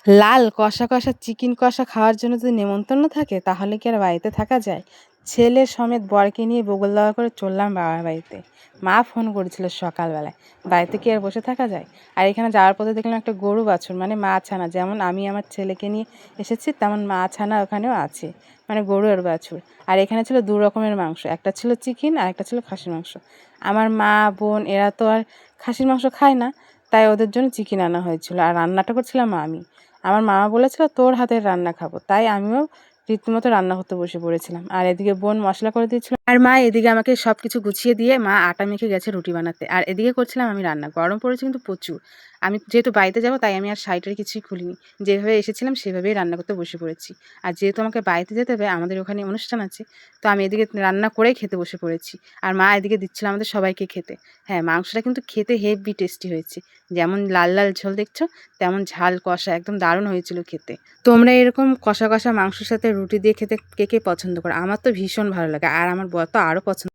লাল কষা কষা চিকেন কষা খাওয়ার জন্য যদি নেমন্তন্ন থাকে তাহলে কি আর বাড়িতে থাকা যায়? ছেলে সমেত বরকে নিয়ে বগুলদাওয়া করে চললাম বাবার বাড়িতে। মা ফোন করেছিল সকালবেলায়। বাড়িতে কি আর বসে থাকা যায়? আর এখানে যাওয়ার পথে দেখলাম একটা গরু বাছুর, মানে মা ছানা, যেমন আমি আমার ছেলেকে নিয়ে এসেছি তেমন মা ছানা ওখানেও আছে, মানে গরু আর বাছুর। আর এখানে ছিল দু রকমের মাংস, একটা ছিল চিকেন আর একটা ছিল খাসির মাংস। আমার মা বোন এরা তো আর খাসির মাংস খায় না, তাই ওদের জন্য চিকেন আনা হয়েছিল, আর রান্নাটা করছিলাম আমি। আমার মামা বলেছিল তোর হাতের রান্না খাবো, তাই আমিও রীতিমতো রান্না করতে বসে পড়েছিলাম। আর এদিকে বোন মশলা করে দিয়েছিল, আর মা এদিকে আমাকে সব কিছু গুছিয়ে দিয়ে মা আটা মেখে গেছে রুটি বানাতে, আর এদিকে করছিলাম আমি রান্না। গরম পড়েছে কিন্তু প্রচুর। আমি যেহেতু বাড়িতে যাবো তাই আমি আর শাড়িটার কিছুই খুলিনি, যেভাবে এসেছিলাম সেভাবেই রান্না করতে বসে পড়েছি। আর যেহেতু আমাকে বাড়িতে যেতে হবে, আমাদের ওখানে অনুষ্ঠান আছে, তো আমি এদিকে রান্না করেই খেতে বসে পড়েছি। আর মা এদিকে দিচ্ছিল আমাদের সবাইকে খেতে। হ্যাঁ, মাংসটা কিন্তু খেতে হেভি টেস্টি হয়েছে। যেমন লাল লাল ঝোল দেখছো, তেমন ঝাল কষা, একদম দারুণ হয়েছিল খেতে। তোমরা এরকম কষা কষা মাংসের সাথে রুটি দিয়ে খেতে কে কে পছন্দ করো? আমার তো ভীষণ ভালো লাগে, আর আমার বর তো আরও পছন্দ।